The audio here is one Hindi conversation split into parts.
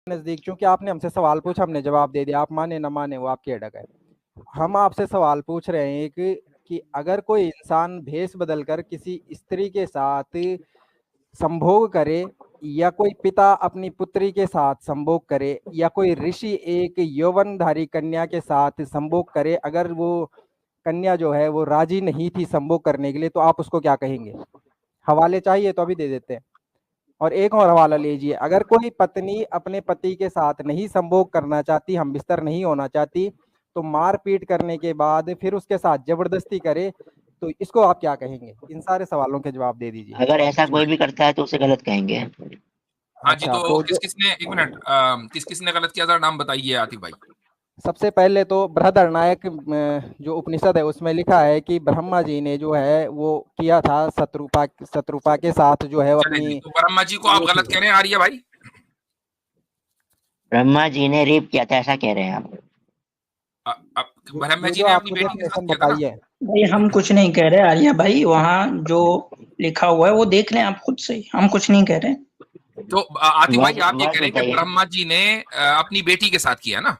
नजदीक, चूंकि आपने हमसे सवाल पूछा, हमने जवाब दे दिया, आप माने ना माने वो आपकी अटक है। हम आपसे सवाल पूछ रहे हैं कि अगर कोई इंसान भेष बदलकर किसी स्त्री के साथ संभोग करे, या कोई पिता अपनी पुत्री के साथ संभोग करे, या कोई ऋषि एक यौवनधारी कन्या के साथ संभोग करे, अगर वो कन्या जो है वो राजी नहीं थी संभोग करने के लिए, तो आप उसको क्या कहेंगे? हवाले चाहिए तो अभी दे देते हैं। और एक और हवाला लीजिए, अगर कोई पत्नी अपने पति के साथ नहीं संभोग करना चाहती, हम बिस्तर नहीं होना चाहती, तो मारपीट करने के बाद फिर उसके साथ जबरदस्ती करे, तो इसको आप क्या कहेंगे? इन सारे सवालों के जवाब दे दीजिए। अगर ऐसा कोई भी करता है तो उसे गलत कहेंगे। हाँ जी, अच्छा, तो किस किसने, एक मिनट, किस किसने गलत किया था, नाम बताइए आतिफ भाई। सबसे पहले तो बृहदरणायक जो उपनिषद है उसमें लिखा है कि ब्रह्मा जी ने जो है वो किया था शत्रुपा के साथ जो है वो चले जी, अपनी तो ब्रह्मा जी को आप गलत कह रहे हैं आर्य भाई? ब्रह्मा जी ने रेप किया था ऐसा कह रहे हैं आप? ब्रह्मा जी जो ने आप अपनी मुझे बेटी के साथ क्वेश्चन किया था ना? बताइए। भाई हम कुछ नहीं कह रहे आर्या भाई, वहाँ जो लिखा हुआ है वो देख लें आप खुद से, हम कुछ नहीं कह रहे। तो आतिफ भाई आप ये वर्ष कह रहे हैं कि बताइए। ब्रह्मा जी ने अपनी बेटी के साथ किया ना?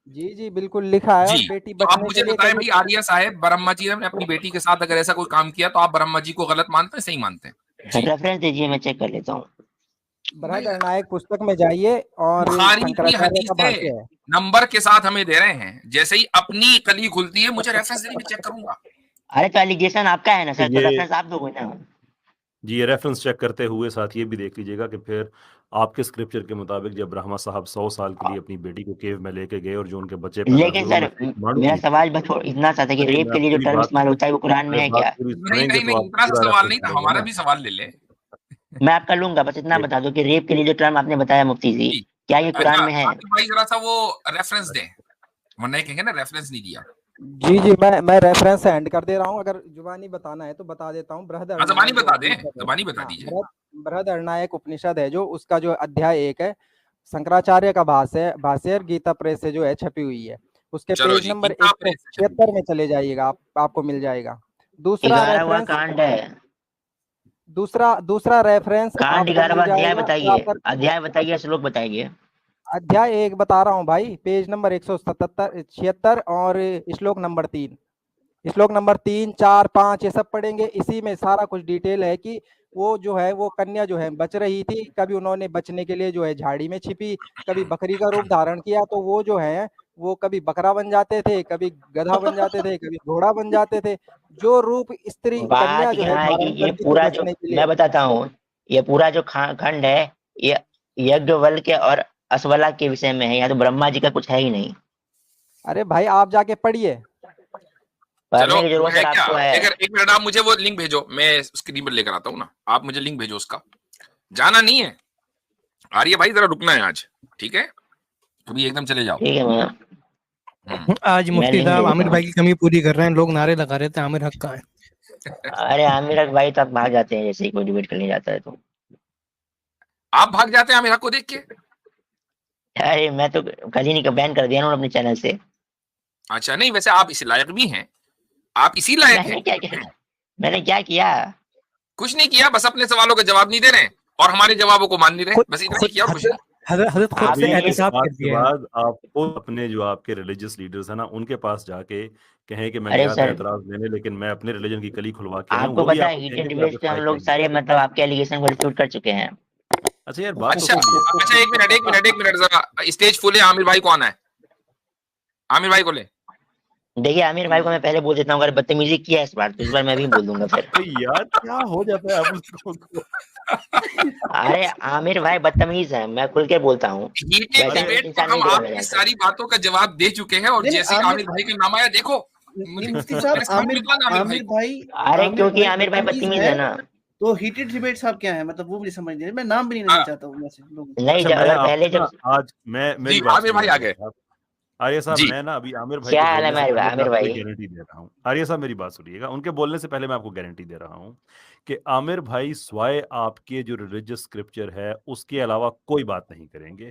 जी जी बिल्कुल लिखा है, और जी, बेटी तो आप बचने मुझे के लिए बताएं कभी भाई आर्य साहब, ब्रह्मा जी ने अपनी बेटी के साथ अगर ऐसा कोई काम किया तो आप ब्रह्मा जी को गलत मानते हैं, सही मानते हैं? जी, रेफरेंस दीजिए, मैं चेक कर लेता हूँ। बृहदरणायक पुस्तक में जाइए, और बुखारी की शंकराचार्य का हदीसें भाष्य है। नंबर के साथ हमें दे रहे हैं, जैसे ही अपनी कली खुलती है मुझे रेफरेंस देने में चेक करूंगा। अरे तो एलिगेशन आपका है ना सर, तो ये रेफरेंस आप दोगे ना। जी, ये रेफरेंस चेक करते हुए साथ ये भी देख लीजिएगा कि फिर आपके स्क्रिप्चर के मुताबिक जब ब्रह्मा साहब 100 साल के लिए अपनी बेटी को केव में लेके गए और जो उनके बच्चे पैदा लेकिन हुए सर उनमें से एक माणु मेरा थी। सवाल बस इतना सा था कि अरे रेप मैं के लिए जो पूरी टर्म बात इस्तेमाल होता है वो कुरान में मैं है बात क्या? पूरी नहीं सुनेंगे नहीं तो नहीं, आप इतना सा पूरा सवाल रेफरेंस नहीं था, मिलेगा हमारा ना। भी सवाल ले ले। मैं आपका लूंगा, बस इतना ये बता दो कि रेप के लिए जो टर्म आपने बताया मुफ्ती जी, जी, क्या ये कुरान अच्छा में है? आतिफ भाई जरा सा वो रेफरेंस दें, वरना ये कहेंगे ना रेफरेंस नहीं दिया। जी जी मैं रेफरेंस सेंड कर दे रहा हूँ, अगर जुबानी बताना है तो बता देता हूँ। जबानी बृहदरणायक जो बता दें, उपनिषद है, जबानी बता हाँ, दीजिए। बृहदरणायक उपनिषद है जो, उसका जो अध्याय 1 है, शंकराचार्य का भाष्य गीता प्रेस से जो है छपी हुई है, उसके चलो पेज जी, नंबर गीता प्रेस से छपी 176 में चले जाइएगा, आपको मिल जाएगा। दूसरा 11वां रेफरेंस कांड है। दूसरा रेफरेंस कांड आपको मिल 11वां अध्याय जाएगा बताइए, अध्याय बताइए, श्लोक बताइए। अध्याय 1 बता रहा हूँ भाई, पेज नंबर 176 और श्लोक नंबर 3, श्लोक नंबर 3, 4, 5 ये सब पढ़ेंगे। इसी में सारा कुछ डिटेल है कि वो जो है वो कन्या जो है बच रही थी, कभी उन्होंने बचने के लिए जो है झाड़ी में छिपी, कभी बकरी का रूप धारण किया, तो वो जो है वो कभी बकरा बन जाते थे, कभी गधा बन जाते थे, कभी घोड़ा बन जाते थे। जो रूप स्त्री कन्या बात जो है यहाँ है कि धारण ये करती थी पूरा जो बचने के लिए। मैं बताता हूँ, ये पूरा जो खंड है ये यज्ञवल्क्य और असवला के विषय में है, यहाँ तो ब्रह्मा जी का कुछ है ही नहीं। अरे भाई आप जाके पढ़िए। चलो पढ़ने की जरूरत है सर क्या, आपको है। एक मिनट आप मुझे वो लिंक भेजो, मैं स्क्रीन पर लेकर आता हूँ ना, आप मुझे लिंक भेजो उसका। जाना नहीं है आर्य भाई, जरा रुकना है आज, ठीक है? कभी एकदम चले जाओ। ठीक है मैं आज मुफ्ती लिंक साहब भेजता आमिर हूँ। भाई की कमी पूरी कर रहे हैं, लोग नारे लगा रहे थे आमिर हक का है। अरे आमिर भाई तो आप भाग जाते हैं जैसे ही कोई डिबेट करने जाता है तो। आप भाग जाते हैं आमिर हक को देख के? अरे मैं तो कल ही नहीं बैन कर दिया ना अपने चैनल से। अच्छा, नहीं वैसे आप इसी लायक भी हैं, आप इसी लायक मैंने हैं। क्या किया? मैंने क्या किया? कुछ नहीं किया, बस अपने सवालों का जवाब नहीं दे रहे और हमारे जवाबों को मान नहीं रहे, बस इतना ही किया और कुछ नहीं। हजरत खुद से अभी इस एहतिसाब बात कर के दिया है। बाद आपको अपने जो आपके रिलीजियस लीडर्स है ना उनके पास जाके कहें कि मैं अरे गया था सर एतराज देने, लेकिन मैं अपने रिलीजन की कली खुलवा के आया हूँ, आपको वो भी पता है आपको हीटेड कहेंगे तो डिबेट आपके पे हम फाइट लोग करेंगे। सारे मतलब आपके एलिगेशन को रिफ्यूट कर चुके हैं। अच्छा यार बात तो अच्छा सुनिए। अच्छा, एक मिनट जरा, स्टेज फुल है, आमिर भाई को आना है, आमिर भाई को ले। देखिए आमिर भाई को मैं पहले बोल देता हूँ, अगर बदतमीजी किया है इस बार तो इस बार मैं भी बोल दूंगा फिर। तो यार क्या हो जाता है आप लोगों को? अरे आमिर भाई बदतमीज है, मैं खुल के बोलता हूँ। हीटेड वैसा डिबेट पर इंसान हम नहीं देखा मैंने आपकी आज तक। सारी बातों का जवाब दे चुके हैं, और नहीं, जैसे ही आमिर भाई का नाम आया, देखो नहीं मुफ्ती साहब, मेरे सामने निकला ना आमिर भाई अरे क्योंकि आमिर भाई बदतमीज बदतमीज है ना। तो हीटेड डिबेट साहब क्या है, मतलब वो भी समझ नहीं, मैं नाम भी नहीं लेना चाहता हूँ वैसे लोगों को। नहीं अच्छा मैं अगर आपको पहले ना जब आज मैं मेरी जी, बात आमिर भाई आ सुनिए गए आर्य साहब, जी। मैं ना अभी आमिर भाई क्या को हाल है बोलने से पहले मैं आमिर आपको भाई? एक गारंटी दे रहा हूँ। आर्य साहब मेरी बात सुनिएगा, उनके बोलने से पहले मैं आपको गारंटी दे रहा हूँ कि आमिर भाई स्वाय आपके जो रिलीजियस स्क्रिप्चर है उसके अलावा कोई बात नहीं करेंगे।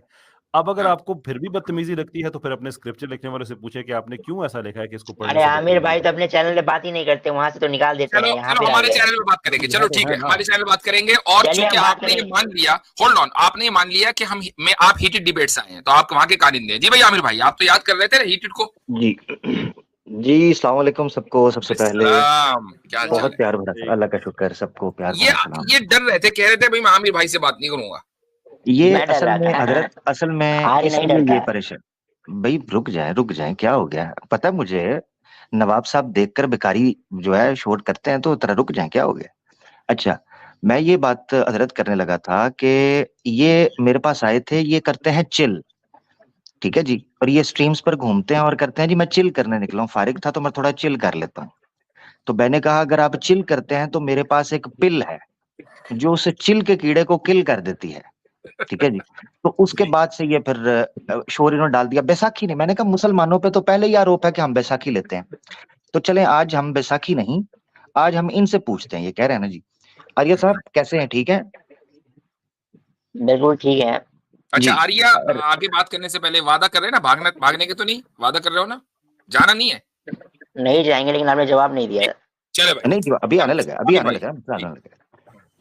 अब अगर आपको फिर भी बदतमीजी लगती है तो फिर अपने स्क्रिप्चर लिखने वाले से पूछे कि आपने क्यों ऐसा लिखा है कि इसको पढ़ने अरे से आमिर भाई बदतमीजी तो अपने चैनल पे बात ही नहीं करते, वहां से तो निकाल देते चलो हैं, यहाँ चलो पे हमारे डाल चैनल पे बात करेंगे, चलो तो ठीक है है ना। हमारे चैनल पे बात करेंगे। और चलिए चूंकि हम बात आपने ये करेंगे। मान लिया, होल्ड ऑन, आपने ये मान लिया कि आप हीटेड डिबेट से आए हैं, तो आप वहां के कारिंदे हैं। जी भाई आमिर भाई, आप तो याद कर रहे थे हीटेड को। जी जी, अस्सलाम वालेकुम सबको। सबसे पहले सलाम, क्या हाल चाल बहुत है? प्यार भरा, अल्लाह का शुक्र, सबको प्यार ये भरा सलाम। ये डर रहे थे, कह रहे थे भाई मैं आमिर भाई से बात नहीं करूंगा। ये मैं डर असल रहा में था। हजरत, असल में आज नहीं इसलिए डरता ये है। परेशान। भाई रुक जाए, क्या हो गया? पता है मुझे, नवाब साहब देखकर बेकारी जो है शोर करते हैं, तो तरह रुक जाए, क्या हो गया? अच्छा, मैं ये बात हजरत करने लगा था कि ये मेरे पास आए थे, ये करते हैं चिल, ठीक है जी, और ये स्ट्रीम्स पर घूमते हैं और करते हैं जी मैं चिल करने निकला हूँ, फारिग था तो मैं थोड़ा चिल कर लेता हूँ। तो मैंने कहा अगर आप चिल करते हैं तो मेरे पास एक पिल है जो उस चिल के कीड़े को किल कर देती है, ठीक है जी। तो उसके बाद से ये फिर शोर इन्होंने डाल दिया बैसाखी ने। मैंने कहा मुसलमानों पे तो पहले ही आरोप है कि हम बैसाखी लेते हैं, तो चलें आज हम बैसाखी नहीं, आज हम इनसे पूछते हैं, ये कह रहे हैं ना जी। आर्या साहब कैसे हैं, ठीक है? बिल्कुल ठीक है। अच्छा जी। आर्या, आगे बात करने से पहले वादा कर रहे हैं ना, भागने के तो नहीं वादा कर रहे हो ना, जाना नहीं है? नहीं जाएंगे, लेकिन आपने जवाब नहीं दिया। चले भाई, नहीं जी, अभी आने लगा, अभी आमिर आने भाई, लगा, आने लगा।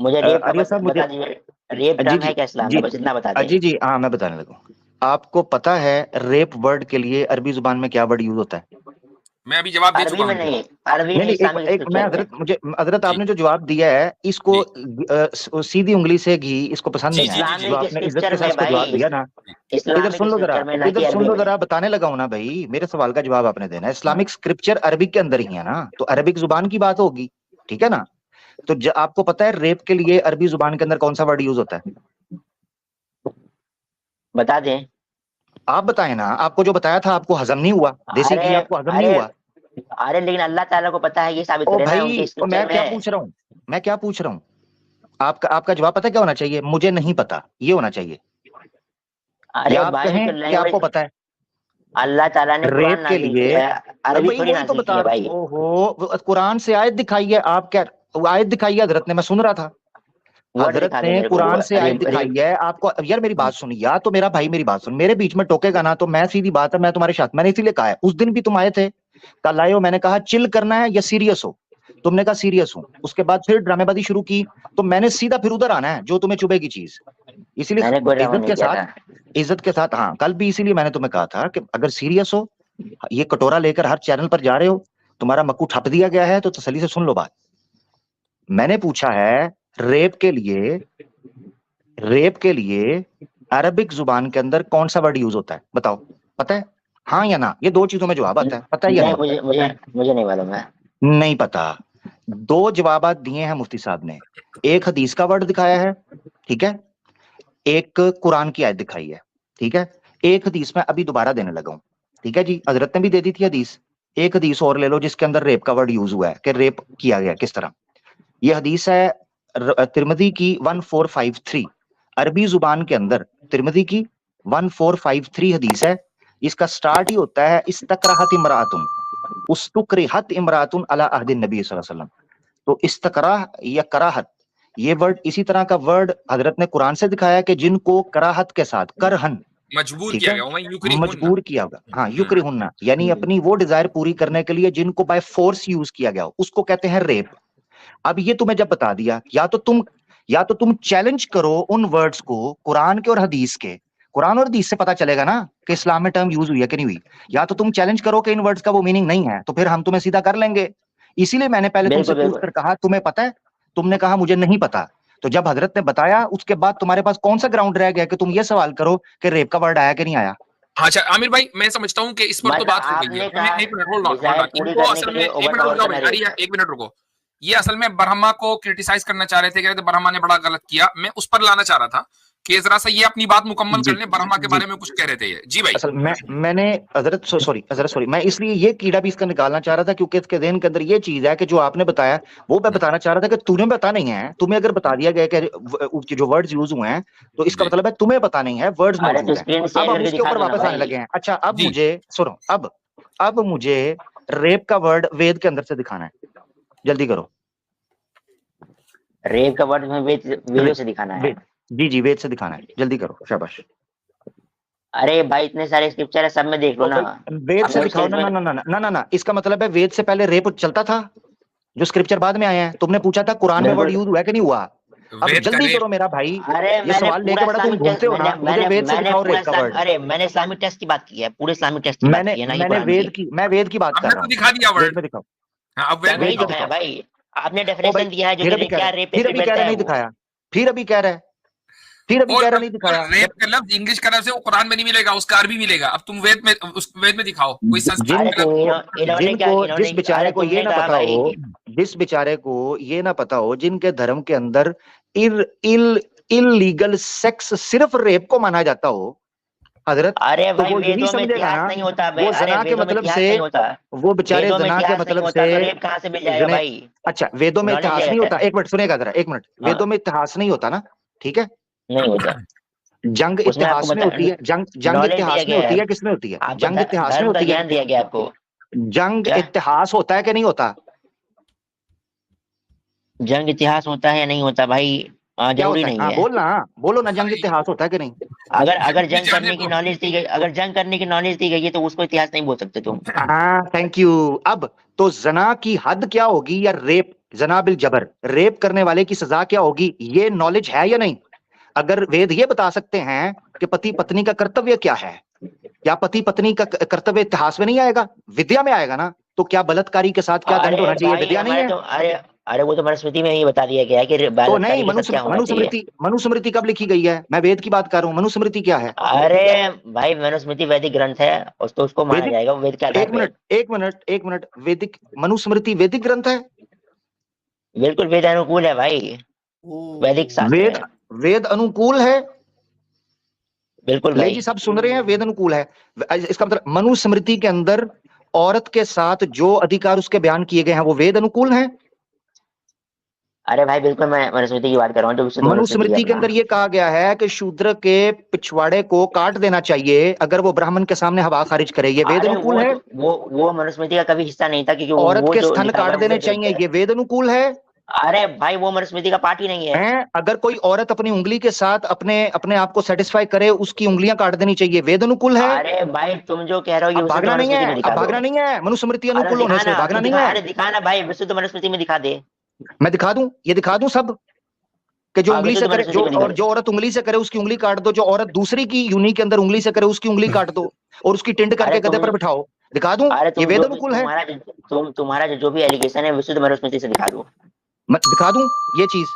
मुझे रेप का आर्या साहब बता मुझे, दीजिए, रेप जी टर्म है जी क्या इस्लाम जी में, बस इतना बता दें। जी जी, हाँ मैं बताने लगा। आपको पता है रेप वर्ड के लिए अरबी जुबान में क्या वर्ड यूज होता है? मैं अभी जवाब दे अरबी चुका में हूँ। नहीं, अरबी नहीं में नहीं, इस्लामिक एक मैं स्क्रिप्चर में। हजरत जी आपने जो जवाब दिया है इसको सीधी उंगली से घी इसको पसंद जी नहीं जी आया, जी जो इस्लामिक आपने इज्जत स्क्रिप्चर के साथ में इसको जवाब भाई, दिया ना। इधर इस्लामिक सुन लो जरा, स्क्रिप्चर में, ना कि इधर सुन अरबी लो में। जरा, बताने लगा हूं ना भाई, मेरे सवाल का जवाब आपने देना है। इस्लामिक स्क्रिप्चर अरबिक के अंदर ही है ना, तो अरबिक जुबान की बात होगी, ठीक है ना? तो आपको पता है रेप के लिए अरबी जुबान के अंदर कौन सा वर्ड यूज होता है? बता दें। आप बताएं ना, आपको जो बताया था आपको हजम नहीं हुआ, देसी घी अरे आपको हजम नहीं अरे हुआ। अरे, लेकिन अल्लाह ताला को पता है, ये साबित ओ करे ना, भाई, उनके तो मैं स्क्रिप्चर में क्या है। पूछ रहा हूँ, मैं क्या पूछ रहा हूँ, आपका आपका जवाब पता क्या होना चाहिए? मुझे नहीं पता, ये होना चाहिए। अरे या आप भाई कहें तो कि आपको लैंग्वेज, पता है अल्लाह ताला ने कुरान रेप के नाजिल लिए। किया है, अरबी भाई थोड़ी वही तो नाजिल की बता है रहा भाई। हूँ, ओहो कुरान से आयत दिखाई है, आप क्या, आयत दिखाई है हजरत ने, मैं सुन रहा था, वर्ड हजरत दिखा दे ने मेरे को, कुरान से आयत रेप दिखाई रेप। है आपको। यार मेरी बात सुन, या तो मेरा भाई मेरी बात सुन, मेरे बीच में टोकेगा ना तो मैं सीधी बात है, मैं तुम्हारे साथ, मैंने इसीलिए कहा है, उस दिन भी तुम आए थे, कल आए हो, मैंने कहा चिल करना है या सीरियस हो, तुमने कहा सीरियस हूं, उसके बाद फिर ड्रामेबाजी शुरू की, तो मैंने सीधा फिर उधर आना है जो तुम्हें चुभेगी चीज, मैंने इसीलिए कोई ड्रामा इज्जत नहीं के किया साथ, था। इज्जत के साथ, हाँ कल भी इसीलिए मैंने तुम्हें कहा था कि अगर सीरियस हो, ये कटोरा लेकर हर चैनल पर जा रहे हो, तुम्हारा मक्कू ठप दिया गया है, तो तसल्ली से सुन लो बात। मैंने पूछा है रेप के लिए, रेप के लिए अरबिक जुबान के अंदर कौन सा वर्ड यूज होता है, बताओ, पता है? हाँ या ना, ये दो चीजों में जवाब आता है, पता है या नहीं, नहीं? मुझे मुझे मुझे नहीं मालूम है। नहीं पता। दो जवाब दिए हैं मुफ्ती साहब ने, एक हदीस का वर्ड दिखाया है, ठीक है, एक कुरान की आयत दिखाई है, ठीक है, एक हदीस में अभी दोबारा देने लगा हूं, ठीक है जी, हजरत ने भी दे दी थी हदीस, एक हदीस और ले लो जिसके अंदर रेप का वर्ड यूज हुआ है कि रेप किया गया किस तरह। यह हदीस है तिरमिजी की 1453, अरबी जुबान के अंदर तिरमिजी की 1453 हदीस है, इसका स्टार्ट ही होता है इस्तकराहत इमरातुन, उस्तुकरिहत इमरातुन अला अहदिन नबी सल्लल्लाहु अलैहि वसल्लम। तो इस्तकराह या कराहत, ये वर्ड इसी तरह का वर्ड हजरत ने कुरान से दिखाया कि जिनको कराहत के साथ, करहन, मजबूर ठीक किया है, गया, वहीं युक्री मजबूर किया होगा, हाँ युक्रिहुन्ना, यानी अपनी वो डिजायर पूरी करने के लिए जिनको बाय फोर्स यूज किया गया हो, उसको कहते हैं रेप। अब ये तुम्हें जब बता दिया, या तो तुम चैलेंज करो उन वर्ड्स को कुरान के और हदीस के, कुरान और हदीस से पता चलेगा ना कि इस्लाम में टर्म यूज हुई है कि नहीं हुई, या तो तुम चैलेंज करो कि इन वर्ड्स का वो मीनिंग नहीं है, तो फिर हम तुम्हें सीधा कर लेंगे। इसीलिए मैंने पहले तुमसे बिल्कुल पूछ कर बिल्कुल। कहा तुम्हें पता है, तुमने कहा मुझे नहीं पता, तो जब हजरत ने बताया उसके बाद तुम्हारे पास कौन सा ग्राउंड रह गया कि तुम ये सवाल करो कि रेप का वर्ड आया कि नहीं आया? अच्छा आमिर भाई, मैं समझता हूँ कि इस पर तो मतलब बात हो गई है। आपने कहा एक मिनट, होल्ड ऑन, डिजायर पूरी इनको करने असल के में लिए एक ओवर मिनट रुक पावर जाओ करना भाई, रेप अरे है। एक मिनट रुको। ये असल में ब्रह्मा को क्रिटिसाइज करना चाह रहे थे ब्रह्मा ने बड़ा गलत किया, मैं उस पर लाना चाह रहा था कि जरा सा ये अपनी बात मुकम्मल जी कर ले, ब्रह्मा के जी, बारे में कुछ कह रहे थे ये। जी भाई। असल मैंने हजरत सॉरी, मैं इसलिए ये कीड़ा भी इसका निकालना चाह रहा था क्योंकि इसके ज़हन के अंदर ये चीज है कि जो आपने बताया वो मैं बताना चाह रहा था कि तूने पता नहीं है, तुम्हें अगर बता दिया गया कि जो वर्ड्स यूज हुए हैं तो इसका जी मतलब है तुम्हें पता नहीं है, वर्ड्स अरे तो मौजूद हैं। स्क्रीन अब शेयर हम करके इसके दिखा ऊपर दो ना वापस आने भाई। लगे हैं। अच्छा अब जी मुझे सुनो, अब मुझे रेप का वर्ड वेद के अंदर से दिखाना है, जल्दी करो। रेप का वर्ड में वेदों से दिखाना है। वेद, जी जी वेद से दिखाना है, जल्दी करो, शाबाश। अरे भाई इतने सारे स्क्रिप्चर है, सब में देख लो तो ना। भाई वेद से अब दिखाओ ना स्टेटमेंट- ना ना ना ना ना ना इसका मतलब है वेद से पहले रेप चलता था, जो स्क्रिप्चर बाद में आए हैं। तुमने पूछा था कुरान में वर्ड बिल्कुल। यूज हुआ है कि नहीं हुआ। अब वेद जल्दी करे करो मेरा भाई, अरे ये मैंने सवाल लेके पूरा बड़ा तुम इस्लामिक टेस्ट घूमते हो ना। मुझे वेद से दिखाओ पूरा रेप का वर्ड। अरे मैंने इस्लामिक टेस्ट की बात की है, पूरे इस्लामिक टेस्ट की बात मैंने की है ना, ये मैंने कुरान वेद की, मैं वेद की बात कर हमने रहा तो हूँ। दिखा दिया वेद वर्ड। में दिखाओ। हाँ, अब वेद नहीं में दिखाया दिखाओ। भाई, आपने ओ भाई डेफिनेशन दिया है जो फिर अभी कि कह क्या रहा है, रेप फिर पे अभी कह बैठता रहा है नहीं वो। दिखाया, फिर अभी कह रहा है, फिर अभी कह रहा नहीं दिखाया। रेप का लफ्ज इंग्लिश का लफ्ज है, वो कुरान में नहीं मिलेगा, उसका अरबी मिलेगा। अब तुम वेद में, उस वेद में दिखाओ कोई संस्कृत अरे का जिनको लफ्ज। इन्होंने क्या, जिस इन्होंने बेचारे अरे को ये तुमने ना कहा पता भाई हो, जिस बेचारे को ये ना पता हो, जिनके धर्म के अंदर इलीगल सेक्स सिर्फ रेप को माना जाता हो हजरत, अरे तो भाई वो यही वेदों में समझेगा इतिहास ना, नहीं होता बे, वो अरे जना के वेदों में मतलब इतिहास से, नहीं होता, वो बेचारे वेदों में जना के इतिहास नहीं मतलब होता से तो रेप कहाँ से मिल जाएगा जने, भाई। अच्छा वेदों में नॉलेज इतिहास दिया नहीं जाता होता, है। एक मिनट सुनिएगा जरा, एक मिनट, हाँ वेदों में इतिहास नहीं होता ना, ठीक है। नहीं होता, जंग उसमें आपको इतिहास में बता, होती है, जंग नॉलेज दिया इतिहास में गया होती है है, किसमें होती है, आपको, जंग इतिहास में धर्म का होती है। ज्ञान दिया गया आपको। जंग क्या इतिहास होता है कि नहीं होता, जंग इतिहास होता है या नहीं होता भाई, क्या जरूरी होता है, नहीं हाँ है। बोलना, बोलो ना, जंग इतिहास होता है कि नहीं। अगर अगर भी जंग जाने करने की दो। नॉलेज दी गई, अगर जंग करने की नॉलेज दी गई है तो उसको इतिहास नहीं बोल सकते तुम। हाँ थैंक यू। अब तो जना की हद क्या होगी, या रेप, जना बिल जबर, रेप करने वाले की सजा क्या होगी, ये नॉलेज है या नहीं। अगर वेद ये बता सकते हैं कि पति पत्नी का कर्तव्य क्या है, या पति पत्नी का कर्तव्य इतिहास में नहीं आएगा, विद्या में आएगा ना, तो क्या बलात्कारी के साथ क्या दंड अरे होना चाहिए, भाई विद्या नहीं हमारे है। तो, अरे अरे वो तो मनुस्मृति में ही बता दिया गया है कि तो बलात्कारी नहीं, के साथ क्या होना चाहिए। मनुस्मृति कब लिखी गई है, मैं वेद की बात कर रहा हूँ, मनुस्मृति क्या है। अरे भाई मनुस्मृति वैदिक ग्रंथ है, उसको माना वैदिक, जाएगा वो वेद के आधार एक पे। मिनट एक मिनट एक मिनट, वैदिक मनुस्मृति वैदिक ग्रंथ है। बिल्कुल वेद अनुकूल है भाई, ओ वैदिक शास्त्र वेद है। वेद अनुकूल है। बिल्कुल ले भाई। जी सब सुन रहे हैं, वेद अनुकूल है। इसका मतलब मनुस्मृति के अंदर औरत के साथ जो अधिकार उसके बयान किए गए हैं वो वेद अनुकूल हैं। अरे भाई बिल्कुल मैं मनुस्मृति की बात कर रहा हूँ, जो विशुद्ध मनुस्मृति है मनुस्मृति के अपना। अंदर ये कहा गया है कि शूद्र के पिछवाड़े को काट देना चाहिए अगर वो ब्राह्मण के सामने हवा खारिज करे, ये वेद अरे अनुकूल है। वो मनुस्मृति का कभी हिस्सा नहीं था, क्योंकि औरत वो के जो स्तन लिखा हुआ काट है वो देने वेद ग्रंथ चाहिए, है। ये वेद अनुकूल है। अरे भाई वो मनुस्मृति का पार्ट ही नहीं है। हैं, अगर कोई औरत अपनी उंगली के साथ अपने अपने आप को सेटिस्फाई करे, उसकी उंगलियां काट देनी चाहिए, वेद अनुकूल है। अरे भाई तुम जो कह रहे हो ये अब विशुद्ध भागना नहीं मनुस्मृति है, में दिखा अब दो। भागना नहीं है, मनुस्मृति अरे अनुकूल होने से दिखाना, भागना तू नहीं दिखा, है। अरे दिखाना भाई, विशुद्ध मनुस्मृति में दिखा दे। मैं दिखा दूं, ये दिखा दूं सब, कि जो हाँ उंगली से विशुद्ध करे, मनुस्मृति जो में दिखा और दे। जो औरत उंगली से करे उसकी उंगली काट दो, जो औरत दूसरी की यूनी के अंदर उंगली से करे उसकी उंगली काट दो, और उसकी टिंड अरे करके गधे तुम, पर बिठाओ, दिखा दूं, अरे ये तुम वेद जो भी अनुकूल है। तुम्हारा जो भी एलिगेशन है विशुद्ध मनुस्मृति से दिखा दो। मैं दिखा दूं ये चीज,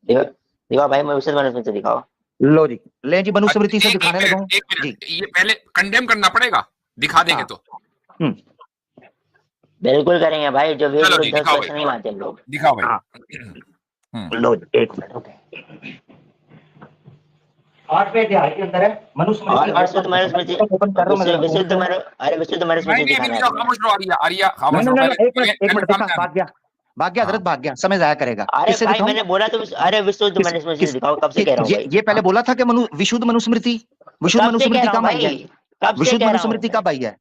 दिखाओ भाई, मैं विशुद्ध मनुस्मृति से दिखाओ। लो जी, ले जी मनुस्मृति से एक दिखाने लगा हूं मिनट, एक जी। मिनट, ये पहले कंडेम करना पड़ेगा, दिखा देंगे हाँ। तो। बिल्कुल करेंगे भाई, जो वेद चलो जी, विरुद्ध दिखाओ क्वेश्चन भाई, नहीं मानते हम लोग। दिखाओ भाई। हाँ। लो जी, एक मिनट, ओके। 8वें अध्याय के अंदर है मनुस्मृति, और विशुद्ध मनुस्मृति, ओपन कर रहा हूं मैं जरा। अरे विशुद्ध मनुस्मृति नहीं दिखाना है नहीं, आपने। खामोश रहो आर्या, आर्या खामोश नहीं रहो नहीं नहीं, पहले। एक मिनट देखा, भाग गया हजरत, भाग गया, समय जाया करेगा। अरे किससे भाई दिखाऊं? मैंने बोला तो अरे विशुद्ध मनुस्मृति से दिखाओ, कब से कह रहा हूँ भाई। ये पहले बोला था कि विशुद्ध मनुस्मृति, विशुद्ध कब से कह मनुस्मृति रहा हूँ कब आई है, भाई, कब से विशुद्ध कह रहा मनुस्मृति हूँ कब आई है।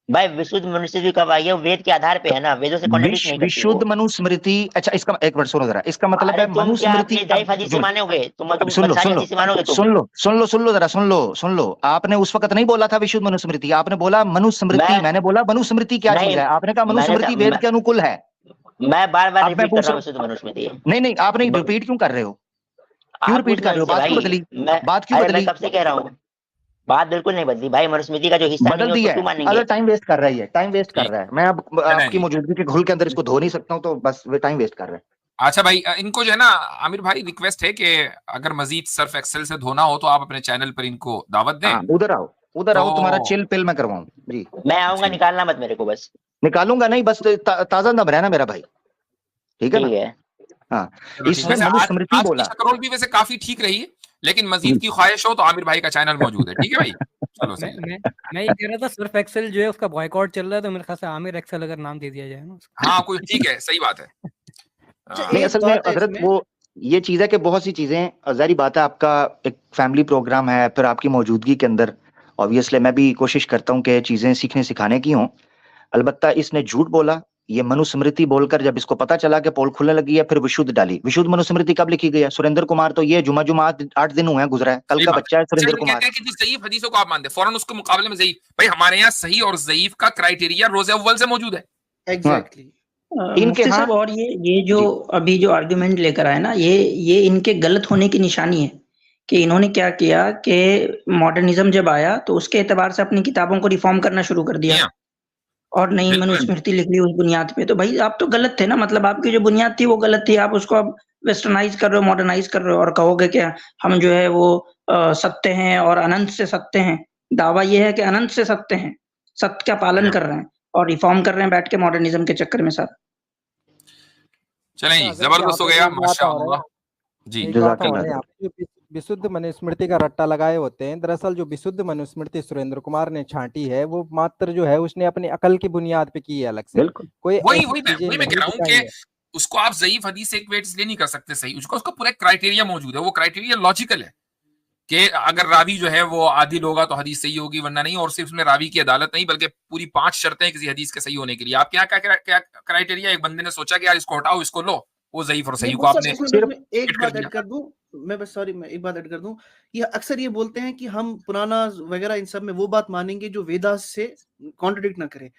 भाई, विशुद्ध मनुस्मृति कब आई है, वो वेद के आधार पे है ना, वेदों से कॉन्ट्रडिक्ट नहीं करती विशुद्ध वो। मनुस्मृति, अच्छा इसका एक मिनट सुनो जरा, इसका मतलब अरे है तुम क्या मनुस्मृति। अपनी दईफ हदीस से मानोगे, तुम सुन लो सारी सुन लो हदीस से मानोगे तुम। सुन लो जरा, सुन लो, आपने उस वक्त नहीं बोला था विशुद्ध मनुस्मृति, आपने बोला मनुस्मृति, मैंने बोला मनुस्मृति क्या नहीं, चीज है, आपने कहा मैंने मनुस्मृति कहा- वेद के अनुकूल है। मैं बार बार अब मैं रिपीट कर पूछ रहा हूँ रहा विशुद्ध मनुस्मृति। नहीं आप नहीं रिपीट क्यों कर रहे हो, क्यों आप रिपीट कर रहे हो, पूछ बात भाई, क्यों बदली, मैं बात क्यों अरे बदली, मैं कब से कह रहा हूँ, बात बिल्कुल नहीं बदली भाई, मनुस्मृति का जो हिस्सा नहीं बदल है दी उसको है। क्यों मानेंगे। अगर टाइम वेस्ट कर रहा है, टाइम वेस्ट कर रहा है, मैं अब आपकी नहीं। मौजूदगी के घुल के अंदर इसको धो नहीं सकता हूँ, तो बस वे टाइम वेस्ट कर रहा है। अच्छा भाई, इनको जो है ना आमिर भाई, रिक्वेस्ट है कि अगर मजीद सर्फ एक्सेल से धोना हो तो आप अपने चैनल पर इनको दावत दें। हाँ, उधर आओ तुम्हारा चिल पिल मैं करवाऊं जी। मैं आऊंगा, निकालना मत मेरे को बस। निकालूंगा नहीं, बस ताजा दम रहना मेरा भाई, ठीक है ठीक ना। है। हाँ, चलो, इसमें वैसे आज मनुस्मृति की बोला, शकरोल भी वैसे काफी ठीक रही है, लेकिन मजीद की ख्वाहिश हो तो आमिर भाई का चैनल मौजूद है, ठीक है भाई। चलो सही है। मैं ये कह रहा था सर्फ एक्सेल जो है उसका बॉयकॉट चल रहा है, तो मेरे ख्याल से आमिर एक्सेल अगर नाम दे दिया जाए ना उसका। हाँ कोई ठीक है, सही बात है। नहीं असल में हजरत वो ये चीज है कि बहुत सी चीजें, जाहिर बात है आपका एक फैमिली प्रोग्राम है, फिर आपकी मौजूदगी के अंदर ऑब्वियसली मैं भी कोशिश करता हूँ कि चीजें सीखने सिखाने की हों। अलबत्ता इसने झूठ बोला, ये मनुस्मृति बोलकर जब इसको पता चला कि पोल खुलने लगी है, फिर विशुद्ध डाली। विशुद्ध मनुस्मृति कब लिखी गई है? सुरेंद्र कुमार तो ये जुमा 8 दिन हुए हैं गुजरा है, कल सही का बात। बच्चा है चलिए, सुरेंद्र हम कुमार। कहते हैं कि जो ज़ईफ हदीसों को आप मानते हैं, फौरन उसके मुकाबले में ज़ईफ, भाई हमारे यहाँ सही और ज़ईफ का क्राइटेरिया रोज़े अव्वल से मौजूद है। एग्जैक्टली। इनके मुफ्ती हाँ साहब, और ये जो अभी जो आर्गुमेंट लेकर आए ना, ये इनके गलत होने की निशानी है कि इन्होंने क्या किया कि मॉडर्निज्म जब आया तो उसके एतबार से अपनी किताबों को रिफॉर्म करना शुरू कर दिया किया। और नई बिल्कुल। मनुस्मृति लिख ली उस बुनियाद पे। तो भाई आप तो गलत थे ना, मतलब आपकी जो बुनियाद थी वो गलत थी, आप उसको अब वेस्टर्नाइज कर रहे हो, मॉडर्नाइज कर रहे हो और कहोगे कि हम जो है वो सत्य हैं और अनंत से सत्य हैं। दावा ये है कि अनंत से सत्य हैं, सत्य का पालन कर रहे हैं और रिफॉर्म कर रहे हैं बैठ के मॉडर्निज्म के चक्कर में सर। चलें जी, अगर जबरदस्त हो यहाँ पे गया, एक बात और है, माशाअल्लाह जी। एक बात जज़ाकल्लाह और है, यहाँ पे जो विशुद्ध मनुस्मृति का रट्टा लगाए होते हैं, दरअसल जो विशुद्ध मनुस्मृति सुरेंद्र कुमार ने छांटी है वो मात्र जो है उसने अपनी अकल की बुनियाद पे की है, अलग से बिल्कुल। कोई वही ऐसी वही चीजें मैं नहीं कह रहा हूँ दिखाई कि है। उसको आप ज़ईफ हदीस से इक्वेट इसलिए नहीं कर सकते सही, उसका पूरा क्राइटेरिया मौजूद है, वो क्राइटेरिया लॉजिकल है कि अगर रावी जो है वो आदिल होगा तो हदीस सही होगी, वरना नहीं। और सिर्फ उसमें रावी की अदालत नहीं बल्कि पूरी 5 शर्तें हैं किसी हदीस के सही होने के लिए। आपके यहाँ क्या क्राइटेरिया? एक बंदे ने सोचा कि यार इसको हटाओ, इसको लो, वो ज़ईफ और सही को आपने इसमें एक फिट कर बात ऐड दिया। कर दूं, मैं बस सॉरी, मैं एक बात ऐड कर दूं। ये अक्सर ये बोलते हैं कि हम पुराना वगैरह इन सब में वो बात मानेंगे जो वेदा से कॉन्ट्रडिक्ट ना करे।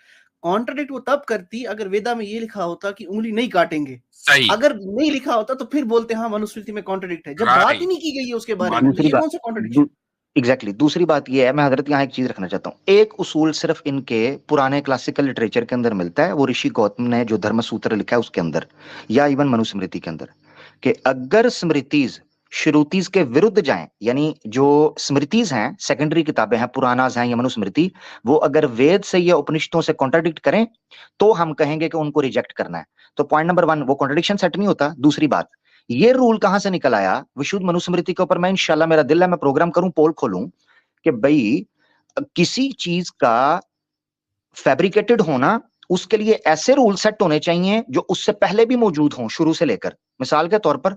कॉन्ट्रडिक्ट वो तब करती अगर वेदा में ये लिखा होता कि उंगली नहीं काटेंगे। सही। अगर नहीं लिखा होता तो फिर बोलते हैं हाँ मनुस्मृति में कॉन्ट्रडिक्ट है, जब बात ही नहीं की गई है उसके बारे में, तो दूसरी ये बात कौन सा कॉन्ट्रडिक्शन? एग्जैक्टली दूसरी बात ये है, मैं हजरत यहाँ एक चीज रखना चाहता हूँ। एक उसूल सिर्फ इनके पुराने क्लासिकल लिटरेचर के अंदर मिलता है, वो ऋषि गौतम ने जो धर्म सूत्र लिखा है उसके अंदर, या इवन मनुस्मृति के अंदर, कि अगर स्मृतिज श्रुतिज के विरुद्ध जाएं, यानी जो स्मृतिज हैं, सेकेंडरी किताबें हैं, पुराणाज हैं या मनुस्मृति, वो अगर वेद से या उपनिषदों से कॉन्ट्रडिक्ट करें तो हम कहेंगे कि उनको रिजेक्ट करना है। तो पॉइंट नंबर 1 वो कॉन्ट्रडिक्शन सेट नहीं होता। दूसरी बात, ये रूल कहां से निकल आया विशुद्ध मनुस्मृति के ऊपर? मैं इंशाल्लाह, मेरा दिल है मैं प्रोग्राम करूं, पोल खोलूं कि भाई किसी चीज का फैब्रिकेटेड होना, उसके लिए ऐसे रूल सेट होने चाहिए जो उससे पहले भी मौजूद हों शुरू से लेकर। मिसाल के तौर पर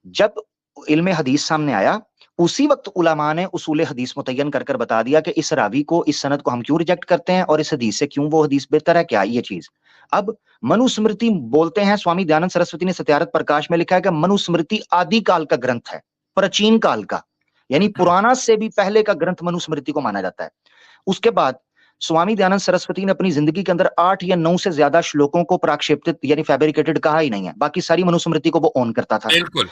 जब इल्मे हदीस सामने आया उसी वक्त उलमा ने उसूल हदीस मुतय्यन कर कर बता दिया कि इस रावी को, इस सनद को हम क्यों रिजेक्ट करते हैं और इस हदीस से क्यों वो हदीस बेहतर है, क्या ये चीज। अब मनुस्मृति बोलते हैं, स्वामी दयानंद सरस्वती ने सत्यार्थ प्रकाश में लिखा है कि मनुस्मृति आदि काल का ग्रंथ है, प्राचीन काल का, यानी पुराना से भी पहले का ग्रंथ मनुस्मृति को माना जाता है। उसके बाद स्वामी दयानंद सरस्वती ने अपनी जिंदगी के अंदर 8 या 9 से ज्यादा श्लोकों को प्राक्षेपित यानी फैब्रिकेटेड कहा ही नहीं है, बाकी सारी मनुस्मृति को वो ऑन करता था। बिल्कुल।